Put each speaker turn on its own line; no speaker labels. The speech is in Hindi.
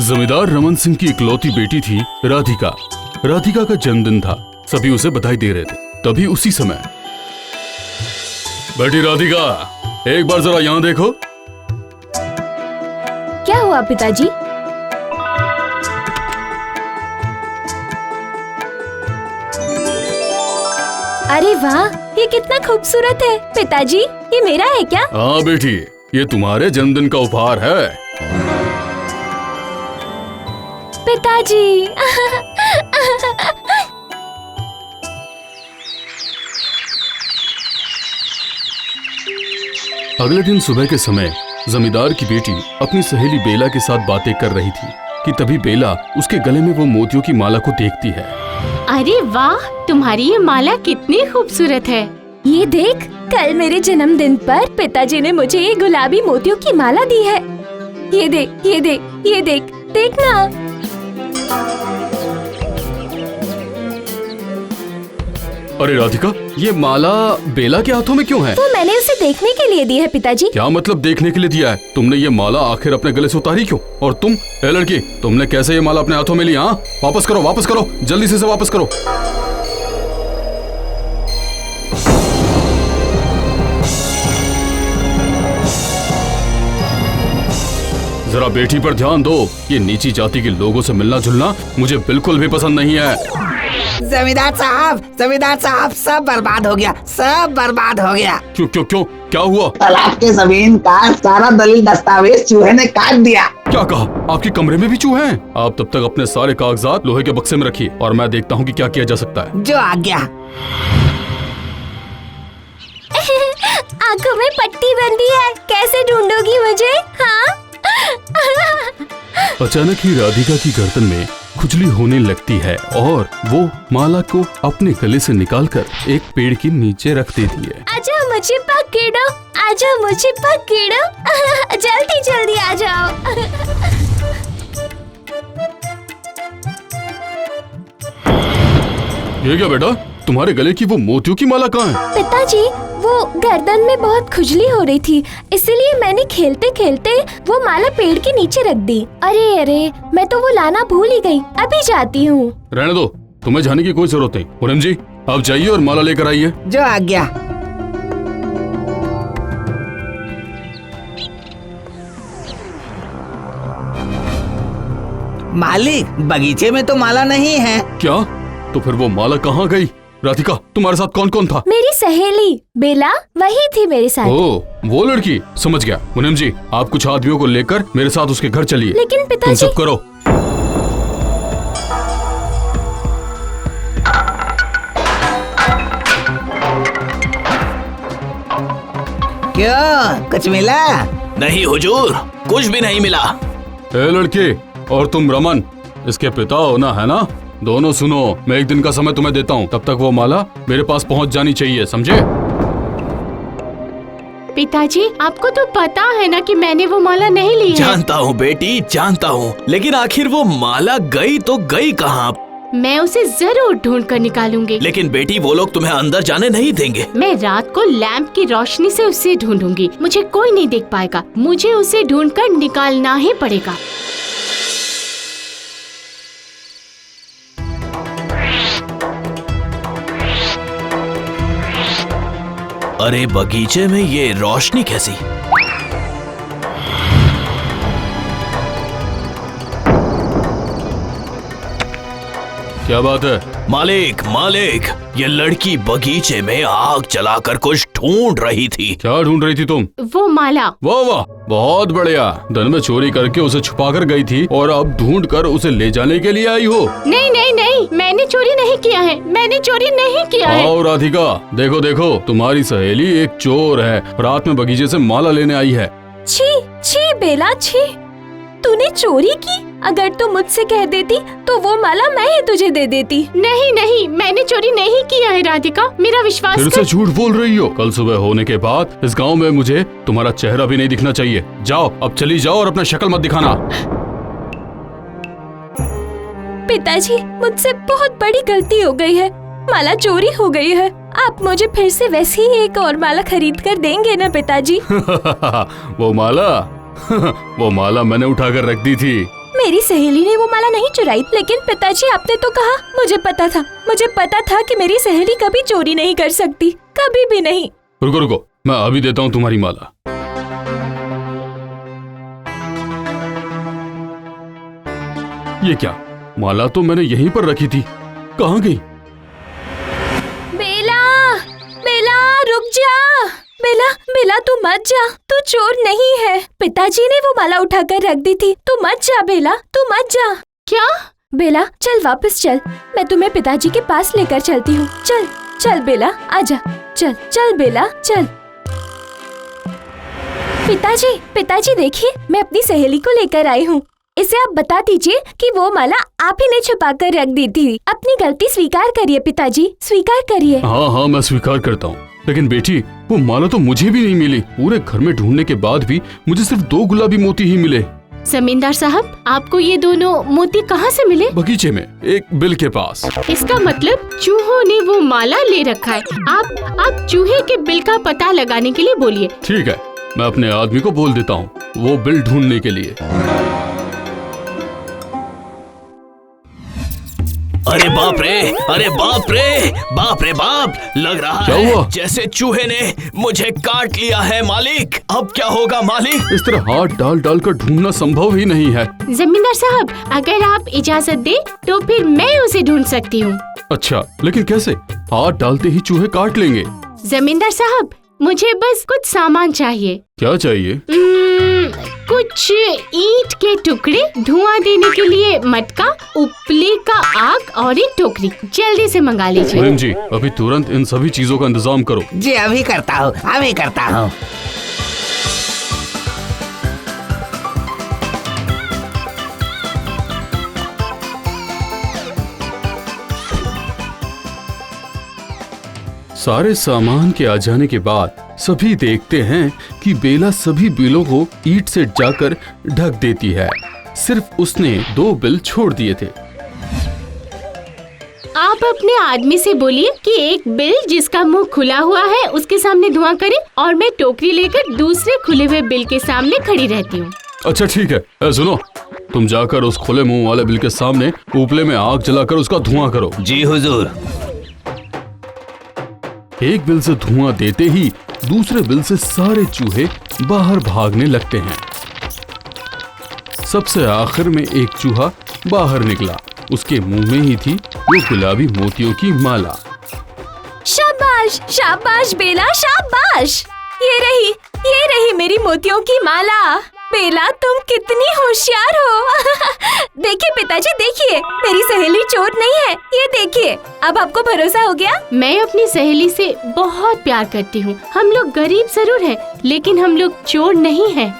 जमींदार रमन सिंह की इकलौती बेटी थी राधिका। राधिका का जन्मदिन था, सभी उसे बधाई दे रहे थे। तभी उसी समय, बेटी राधिका, एक बार जरा यहाँ देखो।
क्या हुआ पिताजी? अरे वाह, ये कितना खूबसूरत है। पिताजी, ये मेरा है क्या?
हाँ बेटी, ये तुम्हारे जन्मदिन का उपहार है।
पिताजी।
अगले दिन सुबह के समय जमींदार की बेटी अपनी सहेली बेला के साथ बातें कर रही थी कि तभी बेला उसके गले में वो मोतियों की माला को देखती है।
अरे वाह, तुम्हारी ये माला कितनी खूबसूरत है।
ये देख, कल मेरे जन्मदिन पर पिताजी ने मुझे ये गुलाबी मोतियों की माला दी है। ये देख, ये देख, ये देख, देखना।
अरे राधिका, ये माला बेला के हाथों में क्यों है?
तो मैंने उसे देखने के लिए दी है पिताजी।
क्या मतलब देखने के लिए दिया है? तुमने ये माला आखिर अपने गले से उतारी क्यों? और तुम, ए लड़की, तुमने कैसे ये माला अपने हाथों में ली? हाँ, वापस करो, वापस करो, जल्दी से इसे वापस करो। जरा बेटी पर ध्यान दो। ये नीची जाति के लोगों से मिलना जुलना मुझे बिल्कुल भी पसंद नहीं है।
जमींदार साहब, सब बर्बाद हो गया, सब बर्बाद हो गया।
क्यों क्यों क्यों, क्या हुआ?
तालाब के जमीन का सारा दलील दस्तावेज चूहे ने काट दिया।
क्या कहा? आपके कमरे में भी चूहे हैं? आप तब तक अपने सारे कागजात लोहे के बक्से में रखिए और मैं देखता हूँ कि क्या किया जा सकता है।
जो आज्ञा।
आंखों में पट्टी बंधी है, कैसे ढूंढोगी मुझे? हाँ?
अचानक ही राधिका की गर्दन में खुजली होने लगती है और वो माला को अपने गले से निकालकर एक पेड़ के नीचे रख देती है।
आजा मुझे पकड़ो, आजा मुझे पकड़ो, जल्दी जल्दी आ जाओ।
ये क्या बेटा, तुम्हारे गले की वो मोतियों की माला कहाँ है?
पिताजी, वो गर्दन में बहुत खुजली हो रही थी, इसलिए मैंने खेलते खेलते वो माला पेड़ के नीचे रख दी। अरे अरे, मैं तो वो लाना भूल ही गई, अभी जाती हूँ।
रहने दो, तुम्हें जाने की कोई जरूरत नहीं। पूनम जी, आप जाइए और माला लेकर आइए।
जो आज्ञा। मालिक, बगीचे में तो माला नहीं है।
क्या? तो फिर वो माला कहाँ गई? राधिका, तुम्हारे साथ कौन कौन था?
मेरी सहेली बेला, वही थी मेरे साथ।
ओ, वो लड़की, समझ गया। पूनम जी, आप कुछ आदमियों को लेकर मेरे साथ उसके घर चलिए।
लेकिन
तुम
पिताजी।
चुप करो।
क्यों, कुछ मिला?
नहीं हुजूर, कुछ भी नहीं मिला।
ए लड़के, और तुम रमन, इसके पिता हो ना, है ना? दोनों सुनो, मैं एक दिन का समय तुम्हें देता हूँ, तब तक वो माला मेरे पास पहुँच जानी चाहिए, समझे?
पिताजी, आपको तो पता है ना कि मैंने वो माला नहीं ली है।
जानता हूँ बेटी, जानता हूँ, लेकिन आखिर वो माला गई तो गई कहाँ?
मैं उसे जरूर ढूंढ कर निकालूंगी।
लेकिन बेटी, वो लोग तुम्हें अंदर जाने नहीं देंगे।
मैं रात को लैंप की रोशनी से उसे ढूंढूंगी, मुझे कोई नहीं देख पाएगा। मुझे उसे ढूंढकर निकालना ही पड़ेगा।
अरे बगीचे में ये रोशनी कैसी?
क्या बात है?
मालिक, मालिक, ये लड़की बगीचे में आग जलाकर कुछ ढूंढ रही थी।
क्या ढूंढ रही थी तुम?
वो माला।
वाह वाह, बहुत बढ़िया। दिन में चोरी करके उसे छुपा कर गई थी और अब ढूंढ कर उसे ले जाने के लिए आई हो?
नहीं नहीं नहीं, मैंने चोरी नहीं किया है, मैंने चोरी नहीं किया है।
आओ राधिका, देखो देखो, तुम्हारी सहेली एक चोर है, रात में बगीचे से माला लेने आई है।
छी छी बेला, छी, तूने चोरी की? अगर तू मुझसे कह देती तो वो माला मैं ही तुझे दे देती।
नहीं नहीं, मैंने चोरी नहीं किया है राधिका, मेरा विश्वास
फिर
कर।
से झूठ बोल रही हो। कल सुबह होने के बाद इस गांव में मुझे तुम्हारा चेहरा भी नहीं दिखना चाहिए। जाओ, अब चली जाओ और अपना शक्ल मत दिखाना।
पिताजी, मुझसे बहुत बड़ी गलती हो गई है, माला चोरी हो गई है। आप मुझे फिर से वैसी ही एक और माला खरीद कर देंगे ना पिताजी?
वो माला वो माला मैंने उठाकर रख दी थी।
मेरी सहेली ने वो माला नहीं चुराई, लेकिन पिताजी आपने तो कहा। मुझे पता था कि मेरी सहेली कभी चोरी नहीं कर सकती, कभी भी नहीं।
रुको रुको, मैं अभी देता हूँ तुम्हारी माला। ये क्या, माला तो मैंने यहीं पर रखी थी, कहाँ गई?
बेला, बेला रुक जा। बेला, बेला तू मत जा, तू चोर नहीं है। पिताजी ने वो माला उठाकर रख दी थी, तू मत जा बेला, तू मत जा।
क्या?
बेला चल वापस चल, मैं तुम्हें पिताजी के पास लेकर चलती हूँ। चल चल बेला, आजा, चल चल बेला चल। पिताजी देखिए, मैं अपनी सहेली को लेकर आई हूँ। इसे आप बता दीजिए कि वो माला आप ही ने छुपा कर रख दी थी। अपनी गलती स्वीकार करिए पिताजी, स्वीकार करिए।
हाँ, मैं स्वीकार करता हूँ, लेकिन बेटी वो माला तो मुझे भी नहीं मिली। पूरे घर में ढूंढने के बाद भी मुझे सिर्फ 2 गुलाबी मोती ही मिले।
जमींदार साहब, आपको ये दोनों मोती कहाँ से मिले?
बगीचे में, एक बिल के पास।
इसका मतलब चूहों ने वो माला ले रखा है। आप चूहे के बिल का पता लगाने के लिए बोलिए।
ठीक है, मैं अपने आदमी को बोल देता हूँ वो बिल ढूंढने के लिए।
अरे बाप रे, अरे बाप रे, बाप रे बाप, लग रहा
क्या
है
हुआ?
जैसे चूहे ने मुझे काट लिया है मालिक। अब क्या होगा मालिक?
इस तरह हाथ डाल कर ढूंढना संभव ही नहीं है।
जमींदार साहब, अगर आप इजाजत दे तो फिर मैं उसे ढूंढ सकती हूँ।
अच्छा, लेकिन कैसे? हाथ डालते ही चूहे काट लेंगे।
जमींदार साहब, मुझे बस कुछ सामान चाहिए।
क्या चाहिए?
कुछ ईंट के टुकड़े, धुआं देने के लिए मटका, उपले का आग और एक टोकरी। जल्दी से मंगा लीजिए।
प्रेम जी, अभी तुरंत इन सभी चीजों का इंतजाम करो।
जी अभी करता हूँ।
सारे सामान के आ जाने के बाद सभी देखते हैं कि बेला सभी बिलों को ईंट से जाकर ढक देती है। सिर्फ उसने 2 बिल छोड़ दिए थे।
आप अपने आदमी से बोलिए कि एक बिल जिसका मुंह खुला हुआ है उसके सामने धुआं करे, और मैं टोकरी लेकर दूसरे खुले हुए बिल के सामने खड़ी रहती हूँ।
अच्छा ठीक है, सुनो, तुम जाकर उस खुले मुंह वाले बिल के सामने उपले में आग जलाकर उसका धुआं करो।
जी हुजूर।
एक बिल से धुआं देते ही दूसरे बिल से सारे चूहे बाहर भागने लगते हैं। सबसे आखिर में एक चूहा बाहर निकला। उसके मुंह में ही थी वो गुलाबी मोतियों की माला।
शाबाश शाबाश बेला, शाबाश। ये रही मेरी मोतियों की माला। बेला तुम कितनी होशियार हो। देखिए पिताजी, देखिए मेरी सहेली चोर नहीं है, ये देखिए। अब आपको भरोसा हो गया?
मैं अपनी सहेली से बहुत प्यार करती हूँ। हम लोग गरीब जरूर हैं, लेकिन हम लोग चोर नहीं हैं।